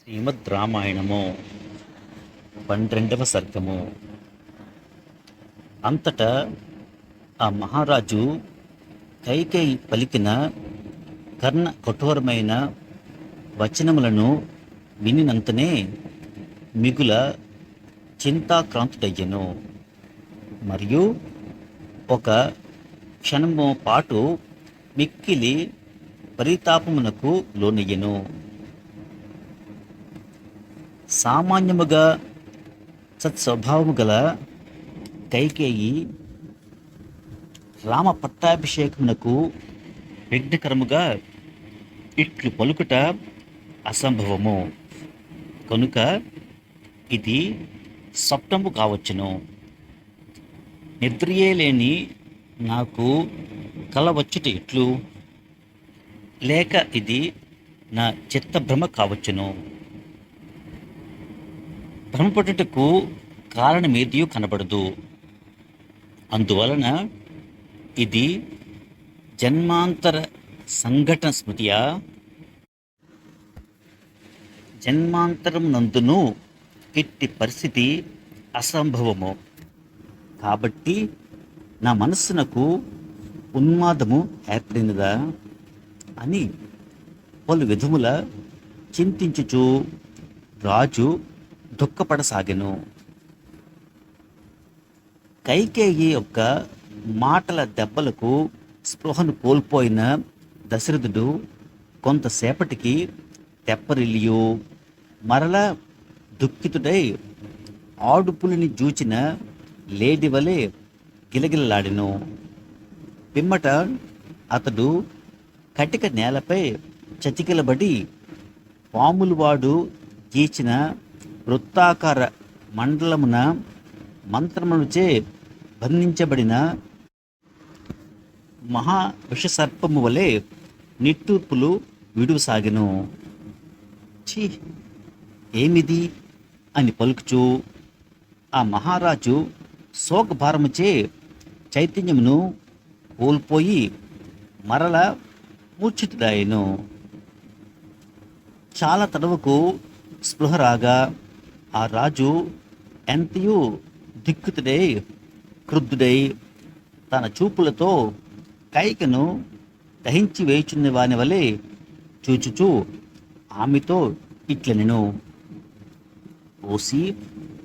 శ్రీమద్ రామాయణము 12వ సర్గము. అంతటా ఆ మహారాజు కైకేయి పలికిన కర్ణ కఠోరమైన వచనములను వినినంతనే మిగుల చింతాక్రాంతుడయ్యెను. మరియు ఒక క్షణము పాటు మిక్కిలి పరితాపమునకు లోనయ్యెను. సామాన్యముగా సత్స్వభావము గల కైకేయి రామ పట్టాభిషేకమునకు విఘ్నకరముగా ఇట్లు పలుకుట అసంభవము. కనుక ఇది స్వప్నము కావచ్చును. నిద్రయే లేని నాకు కలవచ్చుట ఎట్లు? లేక ఇది నా చిత్తభ్రమ కావచ్చును. భ్రమపడుటకు కారణమేదియూ కనబడదు. అందువలన ఇది జన్మాంతర సంఘటన స్మృతియా? జన్మాంతరం నందును ఇట్టి పరిస్థితి అసంభవము. కాబట్టి నా మనస్సునకు ఉన్మాదము ఏర్పడినదా అని పలు విధముల చింతించుచు రాజు దుఃఖపడసాగెను. కైకేయి యొక్క మాటల దెబ్బలకు స్పృహను కోల్పోయిన దశరథుడు కొంతసేపటికి తెప్పరిల్లియు మరల దుఃఖితుడై ఆడుపులిని జూచిన లేడి వలె గిలగిలలాడెను. పిమ్మట అతడు కటిక నేలపై చతికిలబడి పాములువాడు గీచిన వృత్తాకార మండలమున మంత్రములచే బంధించబడిన మహా విషసర్పము వలె నిట్టూర్పులు విడువసాగెను. ఛీ, ఏమిది అని పలుకుచూ ఆ మహారాజు శోకభారముచే చైతన్యమును కోల్పోయి మరల మూర్ఛితుడాయెను. చాలా తడవకు స్పృహ రాగా ఆ రాజు ఎంతయూ దిక్కుతుడై క్రుద్ధుడై తన చూపులతో కైకను దహించి వేయుచున్న వాని వలె చూచుచూ ఆమెతో ఇట్లనెను. ఓసి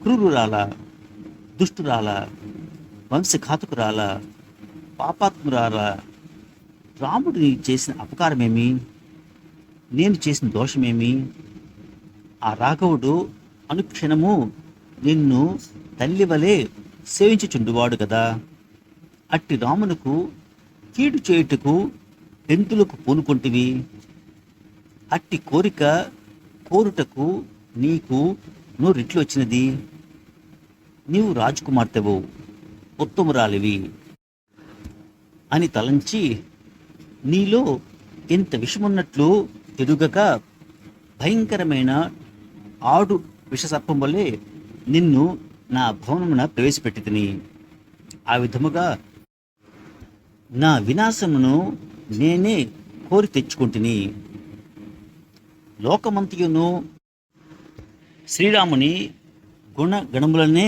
క్రూరురాల, దుష్టురాల, వంశఘాతుకురాల, పాపాత్మురాల, రాముడిని చేసిన అపకారమేమి? నేను చేసిన దోషమేమి? ఆ రాఘవుడు అనుక్షణము నిన్ను తల్లి వలె సేవించుచుండువాడు కదా. అట్టి రామునకు కీడు చేయుటకు ఎందులకు పూనుకొంటివి? అట్టి కోరిక కోరుటకు నీకు నోరిట్లు వచ్చినది. నీవు రాజకుమార్తెవు, ఉత్తమురాలివి అని తలంచి నీలో ఇంత విషమున్నట్లు ఎరుగక భయంకరమైన ఆడు విషసర్పం వల్లే నిన్ను నా భవనమున ప్రవేశపెట్టి తిని, ఆ విధముగా నా వినాశమును నేనే కోరి తెచ్చుకుంటుని. లోకమంతయును శ్రీరాముని గుణగణములనే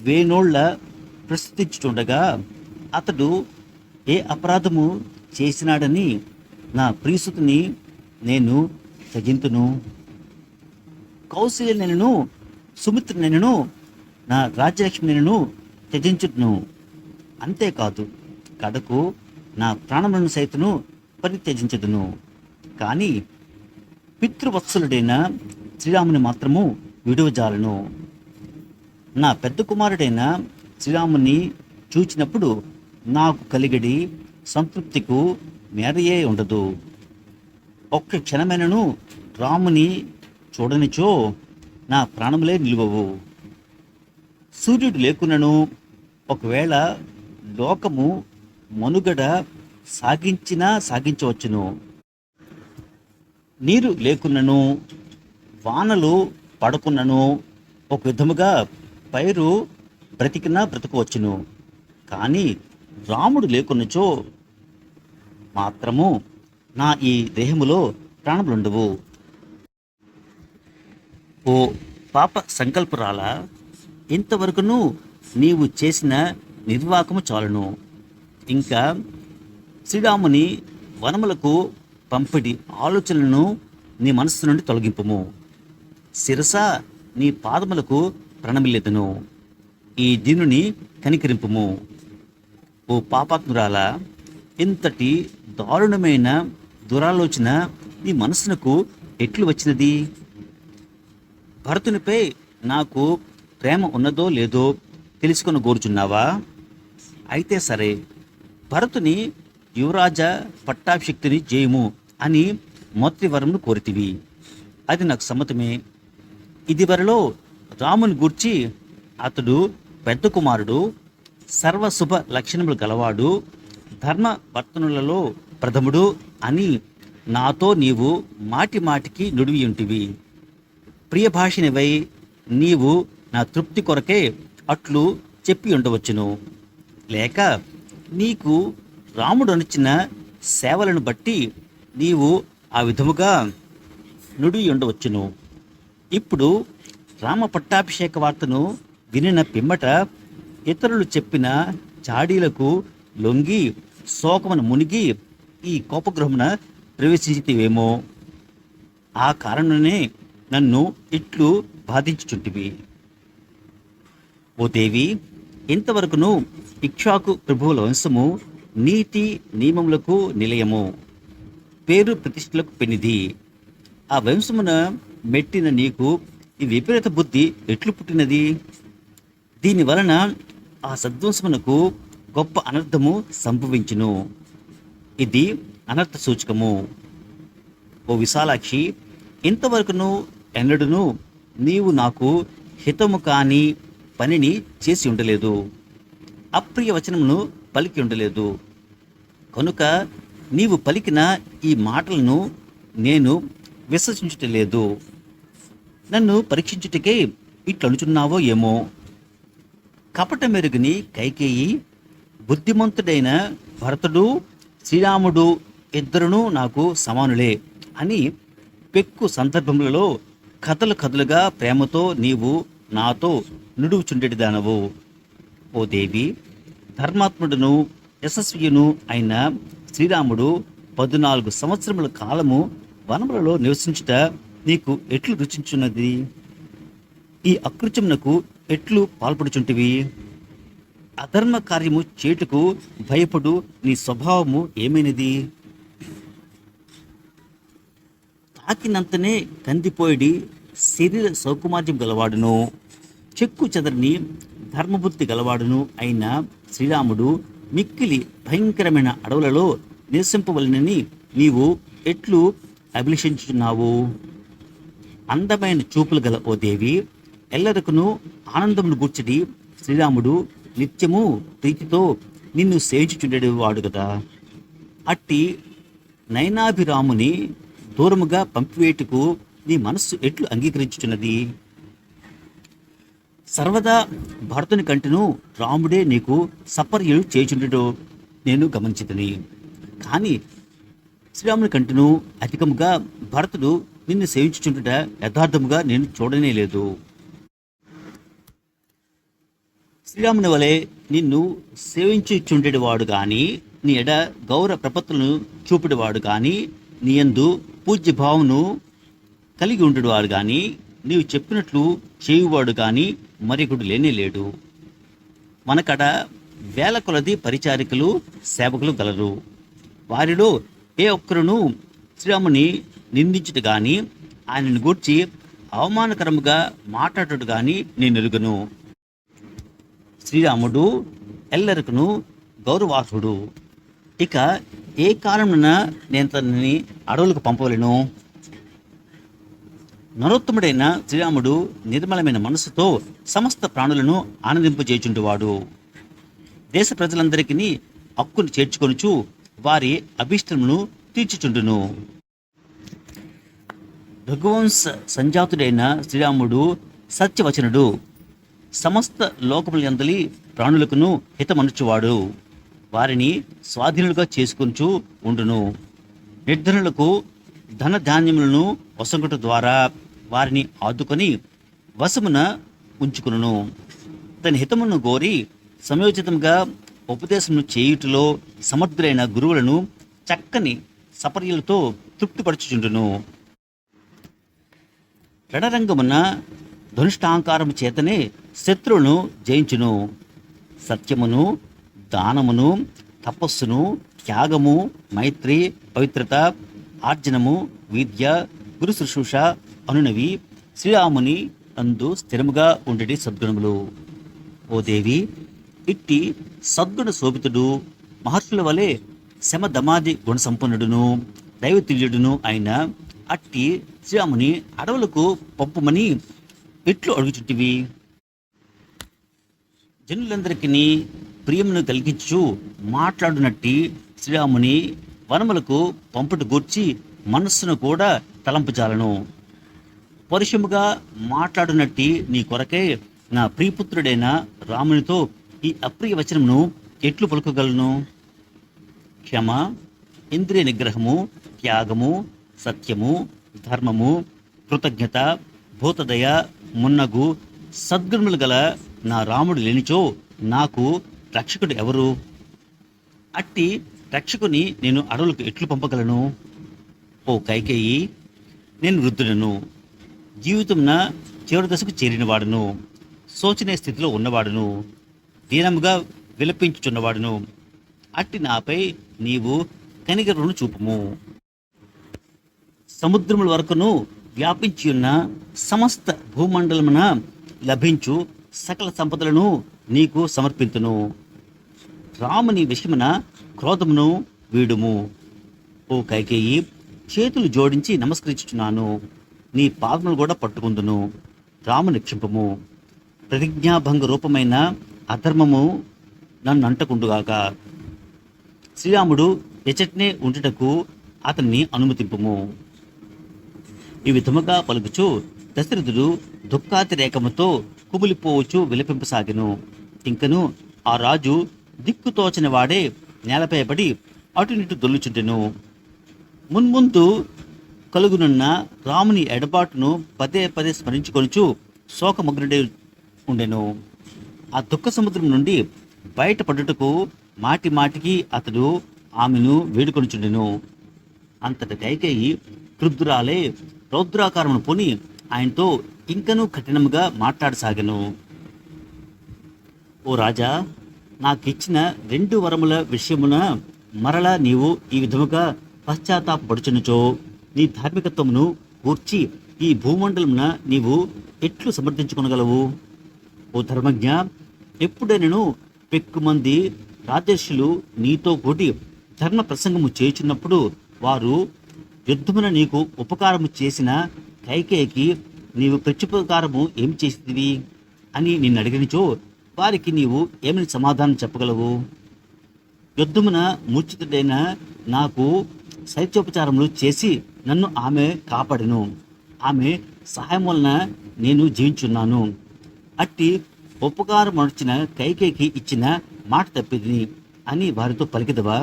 వేనోళ్ల ప్రస్తుతించుతుండగా అతడు ఏ అపరాధము చేసినాడని నా ప్రియసుతుని నేను తగింతును. కౌశల్య నేను సుమిత్ర నేను నా రాజ్యలక్ష్మి నేను త్యజించును. అంతేకాదు కడకు నా ప్రాణములను సైతను పరిత్యజించదును. కానీ పితృవత్సలుడైన శ్రీరాముని మాత్రము విడువజాలను. నా పెద్ద కుమారుడైన శ్రీరాముని చూచినప్పుడు నాకు కలిగడి సంతృప్తికు మేరయే ఉండదు. ఒక్క క్షణమైనను రాముని చూడనిచో నా ప్రాణములే నిలువవు. సూర్యుడు లేకున్నను ఒకవేళ లోకము మనుగడ సాగించవచ్చును. నీరు లేకున్నను వానలు పడకున్నను ఒక విధముగా పైరు బ్రతకవచ్చును. కానీ రాముడు లేకున్నచో మాత్రము నా ఈ దేహములో ప్రాణములుండవు. ఓ పాప సంకల్పురాలా, ఇంతవరకును నీవు చేసిన నిర్వాకము చాలును. ఇంకా శ్రీరాముని వనములకు పంపిడి ఆలోచనలను నీ మనస్సు నుండి తొలగింపుము. శిరస నీ పాదములకు ప్రణమిల్లెదను. ఈ దీనుని కనికరింపుము. ఓ పాపాత్మురాల, ఇంతటి దారుణమైన దురాలోచన నీ మనస్సునకు ఎట్లు వచ్చినది? భరతునిపై నాకు ప్రేమ ఉన్నదో లేదో తెలుసుకొని కోరుచున్నావా? అయితే సరే, భరతుని యువరాజ పట్టాభిషిక్తుని జయము అని మొదటి వరమును కోరితివి. అది నాకు సమ్మతమే. ఇదివరలో రాముని గూర్చి అతడు పెద్ద కుమారుడు, సర్వశుభ లక్షణములు గలవాడు, ధర్మ వర్తనులలో ప్రథముడు అని నాతో నీవు మాటి మాటికి నుడివియుంటివి. ప్రియభాషినివై నీవు నా తృప్తి కొరకే అట్లు చెప్పి ఉండవచ్చును. లేక నీకు రాముడు అనిచిన సేవలను బట్టి నీవు ఆ విధముగా నుడి ఉండవచ్చును. ఇప్పుడు రామ పట్టాభిషేక వార్తను వినిన పిమ్మట ఇతరులు చెప్పిన చాడీలకు లొంగి శోకమును మునిగి ఈ కోపగృహమున ప్రవేశించితివేమో. ఆ కారణమే నన్ను ఇట్లు బాధించుచుంటివి. ఓ దేవి, ఇంతవరకును ఇక్ష్వాకు ప్రభువుల వంశము నీతి నియమములకు నిలయము, పేరు ప్రతిష్టలకు పెనిది. ఆ వంశమున మెట్టిన నీకు ఈ విపరీత బుద్ధి ఎట్లు పుట్టినది? దీని వలన ఆ సద్వంశమునకు గొప్ప అనర్థము సంభవించును. ఇది అనర్థ సూచకము. ఓ విశాలాక్షి, ఇంతవరకును ఎన్నడూను నీవు నాకు హితము కాని పనిని చేసి ఉండలేదు, అప్రియ వచనమును పలికి ఉండలేదు. కనుక నీవు పలికిన ఈ మాటలను నేను విశ్వసించుటలేదు. నన్ను పరీక్షించుటకే ఇట్లనుచున్నావో ఏమో. కపట మెరుగుని కైకేయి, బుద్ధిమంతుడైన భరతుడు, శ్రీరాముడు ఇద్దరును నాకు సమానులే అని పెక్కు సందర్భములలో కథలు కథలుగా ప్రేమతో నీవు నాతో నుడువుచుండెడిదానవు. ఓ దేవి, ధర్మాత్ముడును యశస్వియును అయిన శ్రీరాముడు 14 సంవత్సరముల కాలము వనములలో నివసించుట నీకు ఎట్లు రుచించున్నది? ఈ అకృత్యమునకు ఎట్లు పాల్పడుచుంటివి? అధర్మ కార్యము చేటుకు భయపడు నీ స్వభావము ఏమైనది? తాకినంతనే కందిపోయిడి శరీర సౌకుమార్యం గలవాడును, చెక్కు చెదరని ధర్మబుద్ధి గలవాడును అయిన శ్రీరాముడు మిక్కిలి భయంకరమైన అడవులలో నివసింపవలనని నీవు ఎట్లు అభిలషించుచున్నావు? అందమైన చూపులు గల ఓ దేవి, ఎల్లరకును ఆనందమును గూర్చడి శ్రీరాముడు నిత్యము ప్రీతితో నిన్ను సేవించుచుండేవాడు కదా. అట్టి నయనాభిరాముని దూరముగా పంపివేటుకు నీ మనస్సు ఎట్లు అంగీకరించుచున్నది? సర్వదా భరతుని కంటెను రాముడే నీకు సపర్యలు చేయుచుండెడో నేను గమనించితిని. కానీ శ్రీరాముని కంటెను అధికముగా భరతుడు నిన్ను సేవించుచుండుట యథార్థముగా నేను చూడనే లేదు. శ్రీరాముని వలె నిన్ను సేవించుచుండేవాడు కానీ, నీ ఎడ గౌరవ ప్రపత్తులను చూపుడేవాడు కానీ, నీ యందు పూజ్యభావమును కలిగి ఉండేవాడు కానీ, నీవు చెప్పినట్లు చేయువాడు కానీ మరొకడు లేనే లేడు. మనకడ వేల కొలది పరిచారికలు సేవకులు గలరు. వారిలో ఏ ఒక్కరును శ్రీరాముని నిందించుట కానీ, ఆయనను గూర్చి అవమానకరముగా మాట్లాడుట కానీ నేను ఎరుగను. శ్రీరాముడు ఎల్లరికను గౌరవార్హుడు. ఇక ఏ కారణమున నేను తనని అడవులకు పంపవలను? నరోత్తముడైన శ్రీరాముడు నిర్మలమైన మనసుతో సమస్త ప్రాణులను ఆనందింపజేయుచుండువాడు. దేశ ప్రజలందరికీ హక్కును చేర్చుకొనుచు వారి అభీష్టమును తీర్చుచుండును. రఘువంశ సంజాతుడైన శ్రీరాముడు సత్యవచనుడు, సమస్త లోకములందలి ప్రాణులకును హితమనుచువాడు. వారిని స్వాధీనులుగా చేసుకొనుచు ఉండును. నిర్ధనులకు ధన ధాన్యములను వసంగుట ద్వారా వారిని ఆదుకొని వశమున ఉంచుకును. తన హితమును కోరి సమయోచితంగా ఉపదేశమును చేయుటలో సమర్థులైన గురువులను చక్కని సపర్యలతో తృప్తిపరచుచుండును. రణరంగమున ధనుష్టాంకారము చేతనే శత్రువును జయించును. సత్యమును, దానమును, తపస్సును, త్యాగము, మైత్రి, పవిత్రత, ఆర్జనము, విద్య, గురు శుశ్రూష అనునవి శ్రీరాముని అందు స్థిరముగా ఉండేటి సద్గుణములు. ఓ దేవి, ఇట్టి సద్గుణ శోభితుడు, మహర్షుల వలె శమధమాది గుణసంపన్నుడును దైవతుల్యుడును అయిన అట్టి శ్రీరాముని అడవులకు పంపుమని ఎట్లు అడుగుచుంటివి? జనులందరికీ ప్రియమును కలిగించు మాట్లాడునట్టి శ్రీరాముని వనములకు పంపుట గూర్చి మనస్సును కూడా తలంపుచాలను. పరుషముగా మాట్లాడునట్టి నీ కొరకే నా ప్రియపుత్రుడైన రామునితో ఈ అప్రియ వచనమును ఎట్లు పలుకగలను? క్షమ, ఇంద్రియ నిగ్రహము, త్యాగము, సత్యము, ధర్మము, కృతజ్ఞత, భూతదయ మున్నగు సద్గుణములు గల నా రాముడు లేనిచో నాకు రక్షకుడు ఎవరు? అట్టి రక్షకుని నేను అడవులకు ఎట్లు పంపగలను? ఓ కైకేయి, నేను వృద్ధుడను, జీవితంన చివరి దశకు చేరినవాడును, శోచనీయ స్థితిలో ఉన్నవాడును, దీనముగా విలపించుచున్నవాడును. అట్టి నాపై నీవు కనికరమును చూపుము. సముద్రముల వరకును వ్యాపించి ఉన్న సమస్త భూమండలమున లభించు సకల సంపదలను నీకు సమర్పింతును. రాముని విషయమున క్రోధమును వీడుము. ఓ కైకేయి, చేతులు జోడించి నమస్కరించుచున్నాను, నీ పాదములు కూడా పట్టుకుందును. రాముని క్షింపము. ప్రతిజ్ఞాభంగ రూపమైన అధర్మము నన్ను అంటకుండుగాక. శ్రీరాముడు ఎచట్నే ఉండుటకు అతన్ని అనుమతింపుము. ఈ విధముగా పలుకుచు దశరథుడు దుఃఖాతిరేకముతో కుమిలిపోవచ్చు విలపింపసాగెను. ఇంకను ఆ రాజు దిక్కుతోచని వాడే నేలపై పడి అటునిటు దొల్లుచుండెను. మున్ముందు కలుగునున్న రాముని ఎడబాటును పదే పదే స్మరించుకొనుచు శోకమగ్నుడై ఉండెను. ఆ దుఃఖ సముద్రం నుండి బయటపడుటకు మాటి మాటికి అతడు ఆమెను వేడుకొనుచుండెను. అంతట కైకేయి క్రుద్ధురాలే రౌద్రాకారమును పొని ఆయనతో ఇంకనూ కఠినముగా మాట్లాడసాగెను. ఓ రాజా, నాకిచ్చిన 2 వరముల విషయమున మరలా నీవు ఈ విధముగా పశ్చాత్తాపడుచునుచో నీ ధార్మికత్వమును గూర్చి ఈ భూమండలమున నీవు ఎట్లు సమర్థించుకొనగలవు? ఓ ధర్మజ్ఞ, ఎప్పుడైనను పెక్కుమంది రాజర్షులు నీతో కూడి ధర్మ ప్రసంగము చేయుచున్నప్పుడు వారు యుద్ధమున నీకు ఉపకారము చేసిన కైకేయికి నీవు ప్రత్యుపకారము ఏమి చేసిదివి అని నిన్ను అడిగినచో వారికి నీవు ఏమని సమాధానం చెప్పగలవు? యుద్ధమున మూర్ఛితుడైన నాకు శైత్యోపచారములు చేసి నన్ను ఆమె కాపాడెను. ఆమె సహాయం వలన నేను జీవించున్నాను. అట్టి ఉపకారం నడిచిన కైకేయికి ఇచ్చిన మాట తప్పిదిని అని వారితో పలికిదవా?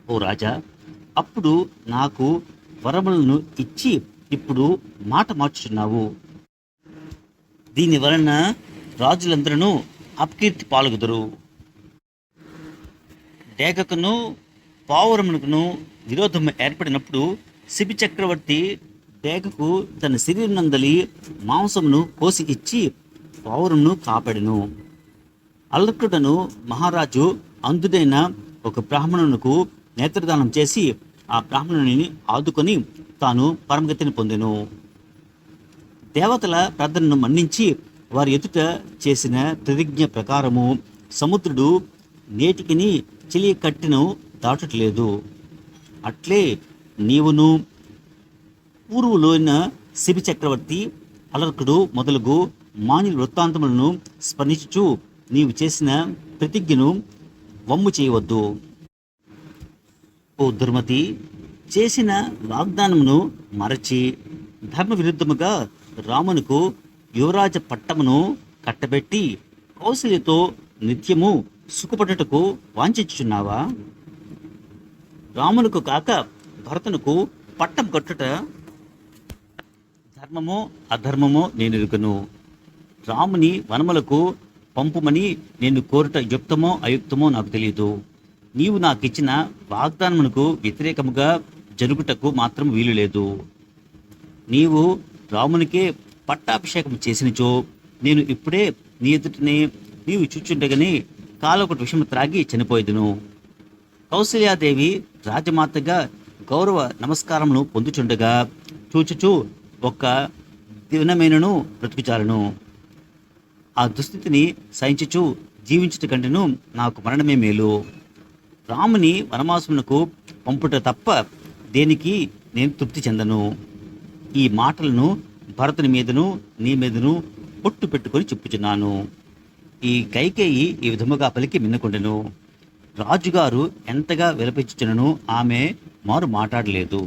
ఓ రాజా, అప్పుడు నాకు వరములను ఇచ్చి ఇప్పుడు మాట మార్చుచున్నావు. దీని వలన రాజులందరూ అపకీర్తి పాల్గొదురు. డేగకును పావురమునకును విరోధం ఏర్పడినప్పుడు శిబి చక్రవర్తి డేగకు తన శరీరనందలి మాంసమును కోసి ఇచ్చి పావురమును కాపాడెను. అల్లకుడను మహారాజు అందుడైన ఒక బ్రాహ్మణునకు నేత్రదానం చేసి ఆ బ్రాహ్మణుని ఆదుకొని తాను పరమగతిని పొందెను. దేవతల ప్రార్థనను మన్నించి వారి ఎదుట చేసిన ప్రతిజ్ఞ ప్రకారము సముద్రుడు నేటికిని చిలి కట్టెను దాటట్లేదు. అట్లే నీవును పూర్వులోన శిబి చక్రవర్తి అలర్కుడు మొదలుగు మాన్యుల వృత్తాంతములను స్మరించుచు నీవు చేసిన ప్రతిజ్ఞను వమ్ము చేయవద్దు. ఓ దుర్మతి, చేసిన వాగ్దానమును మరచి ధర్మ విరుద్ధముగా రామునకు యువరాజ పట్టమును కట్టబెట్టి కౌశల్యతో నిత్యము సుఖపడుటకు వాంఛించుచున్నావా? రామునకు కాక భరతునకు పట్టం కట్టుట ధర్మమో అధర్మమో నేను ఎరుగను. రాముని వనములకు పంపుమని నేను కోరుట యుక్తమో అయుక్తమో నాకు తెలియదు. నీవు నాకిచ్చిన వాగ్దానమునకు వ్యతిరేకముగా జరుగుటకు మాత్రం వీలు లేదు. నీవు రామునికే పట్టాభిషేకం చేసినచో నేను ఇప్పుడే నీ ఎదుటనే నీవు చూచుండగానే కాలొకటి విషము త్రాగి చనిపోయేదును. కౌసల్యాదేవి రాజమాతగా గౌరవ నమస్కారమును పొందుచుండగా చూచుచూ ఒక్క దినమైనను బ్రతుకుచాలను. ఆ దుస్థితిని సహించుచు జీవించుట కంటేను నాకు మరణమే మేలు. రాముని వనవాసమునకు పంపుట తప్ప దేనికి నేను తృప్తి చెందను. ఈ మాటలను భరతుని మీదను నీ మీదను పొట్టు పెట్టుకొని చెప్పుచున్నాను. ఈ కైకేయి ఈ విధముగా పలికి మిన్నకుండెను. రాజుగారు ఎంతగా విలపించుచునను ఆమె మారు మాట్లాడలేదు.